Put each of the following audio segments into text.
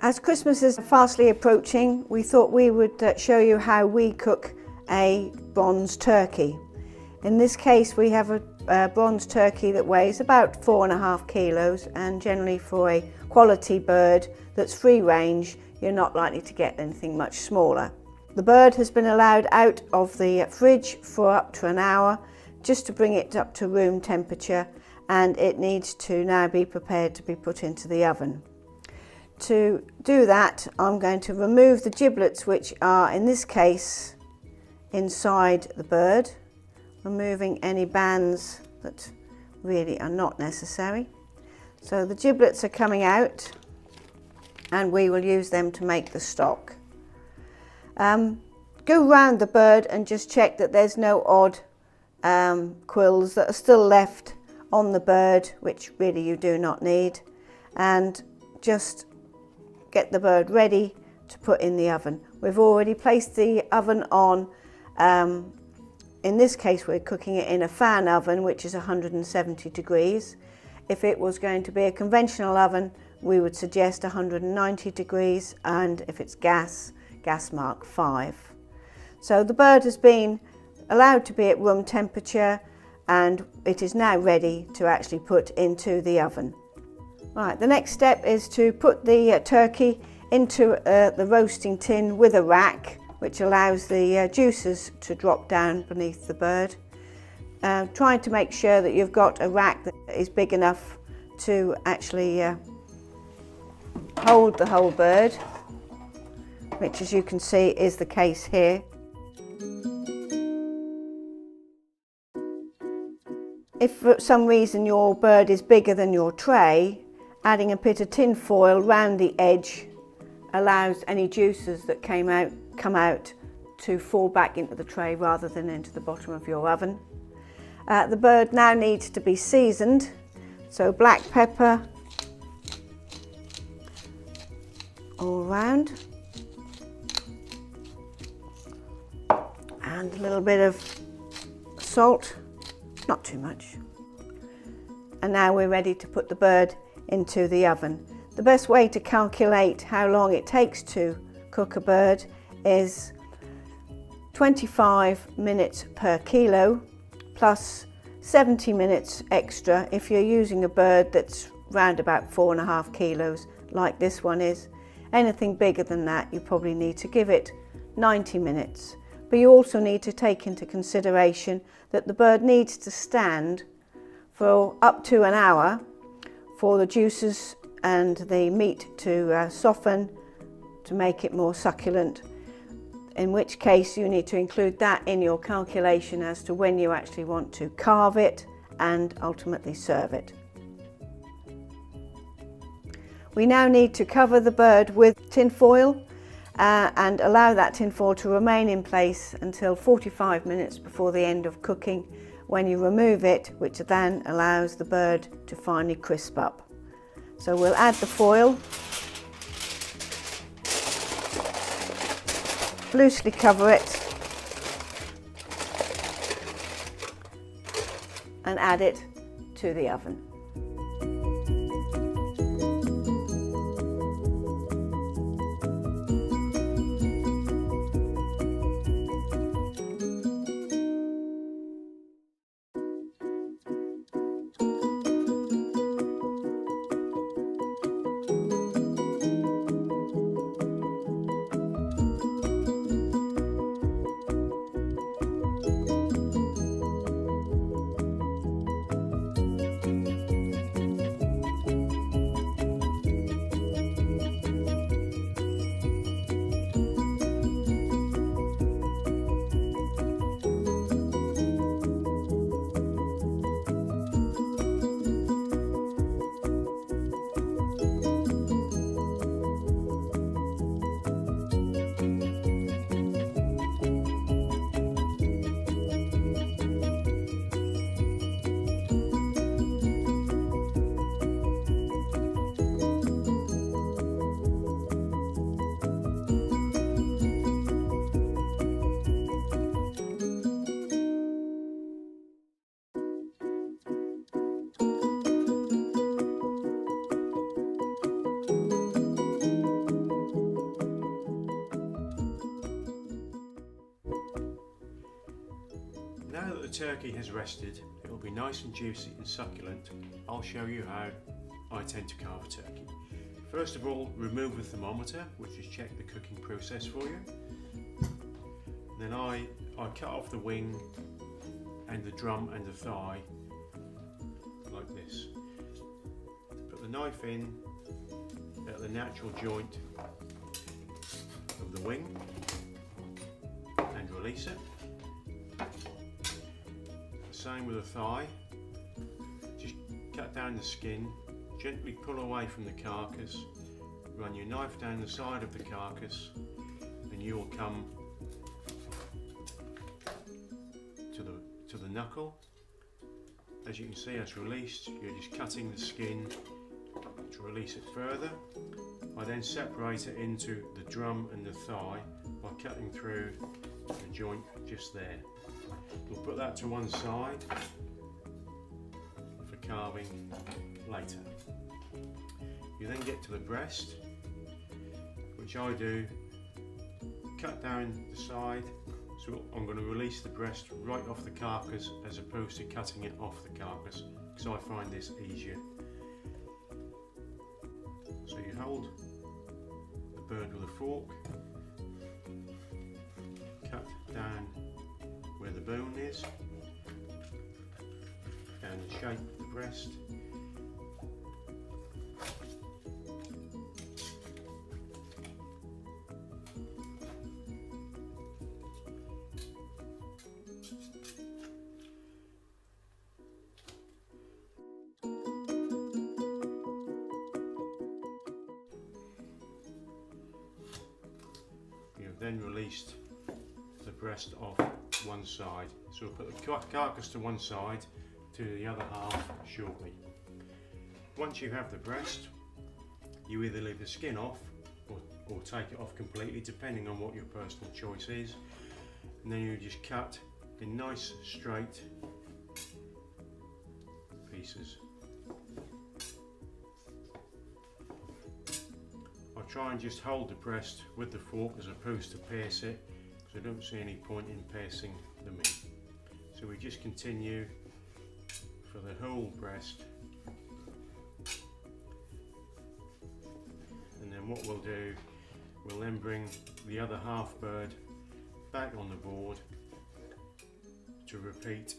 As Christmas is fastly approaching, we thought we would show you how we cook a bronze turkey. In this case we have a bronze turkey that weighs about 4.5 kilos, and generally for a quality bird that's free range you're not likely to get anything much smaller. The bird has been allowed out of the fridge for up to an hour just to bring it up to room temperature, and it needs to now be prepared to be put into the oven. To do that, I'm going to remove the giblets, which are in this case inside the bird, removing any bands that really are not necessary. So the giblets are coming out and we will use them to make the stock. Go round the bird and just check that there's no odd quills that are still left on the bird, which really you do not need, and just get the bird ready to put in the oven. We've already placed the oven on. In this case we're cooking it in a fan oven, which is 170 degrees. If it was going to be a conventional oven, we would suggest 190 degrees, and if it's gas mark 5. So the bird has been allowed to be at room temperature and it is now ready to actually put into the oven. Right, the next step is to put the turkey into the roasting tin with a rack, which allows the juices to drop down beneath the bird. Trying to make sure that you've got a rack that is big enough to actually hold the whole bird, which as you can see is the case here. If for some reason your bird is bigger than your tray, adding a bit of tin foil round the edge allows any juices that come out to fall back into the tray rather than into the bottom of your oven. The bird now needs to be seasoned, so black pepper all round and a little bit of salt, not too much. And now we're ready to put the bird into the oven. The best way to calculate how long it takes to cook a bird is 25 minutes per kilo plus 70 minutes extra if you're using a bird that's round about 4.5 kilos like this one is. Anything bigger than that you probably need to give it 90 minutes. But you also need to take into consideration that the bird needs to stand for up to an hour for the juices and the meat to soften, to make it more succulent, in which case you need to include that in your calculation as to when you actually want to carve it and ultimately serve it. We now need to cover the bird with tin foil and allow that tin foil to remain in place until 45 minutes before the end of cooking, when you remove it, which then allows the bird to finally crisp up. So we'll add the foil, loosely cover it and add it to the oven. Now that the turkey has rested, it will be nice and juicy and succulent. I'll show you how I tend to carve a turkey. First of all, remove the thermometer, which is check the cooking process for you. Then I cut off the wing and the drum and the thigh like this. Put the knife in at the natural joint of the wing and release it. The same with the thigh. Just cut down the skin, gently pull away from the carcass, run your knife down the side of the carcass, and you will come to the knuckle. As you can see, it's released. You're just cutting the skin to release it further. I then separate it into the drum and the thigh by cutting through the joint just there. We'll put that to one side for carving later. You then get to the breast, which I do cut down the side. So I'm going to release the breast right off the carcass as opposed to cutting it off the carcass, because I find this easier. So you hold the bird with a fork, cut down where the bone is, down the shape of the breast. Then released the breast off one side. So we'll put the carcass to one side, to the other half shortly. Once you have the breast, you either leave the skin off or take it off completely, depending on what your personal choice is. And then you just cut in nice straight pieces. I try and just hold the breast with the fork as opposed to pierce it, because I don't see any point in piercing the meat. So we just continue for the whole breast, and then what we'll do, we'll then bring the other half bird back on the board to repeat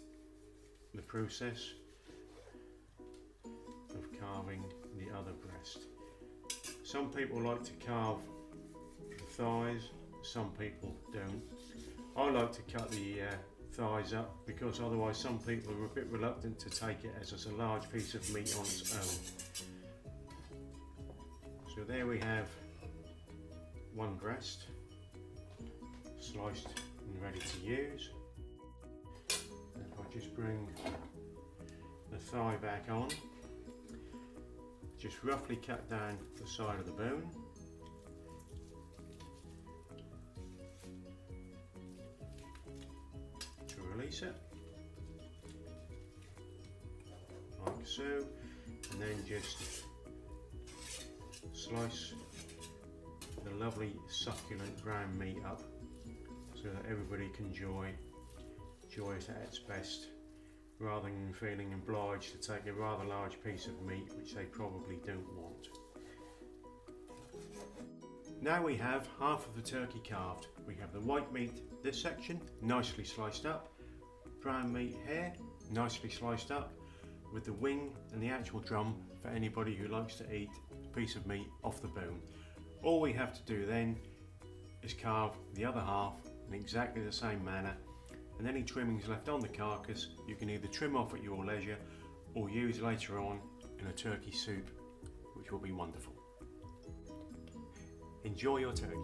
the process of carving the other breast. Some people like to carve the thighs, some people don't. I like to cut the thighs up, because otherwise some people are a bit reluctant to take it as it's a large piece of meat on its own. So there we have one breast, sliced and ready to use. And if I just bring the thigh back on, just roughly cut down the side of the bone. To release it, like so, and then just slice the lovely succulent brown meat up so that everybody can enjoy it at its best, rather than feeling obliged to take a rather large piece of meat which they probably don't want. Now we have half of the turkey carved. We have the white meat, this section, nicely sliced up, brown meat here, nicely sliced up, with the wing and the actual drum for anybody who likes to eat a piece of meat off the bone. All we have to do then is carve the other half in exactly the same manner, and any trimmings left on the carcass you can either trim off at your leisure or use later on in a turkey soup, which will be wonderful. Enjoy your turkey.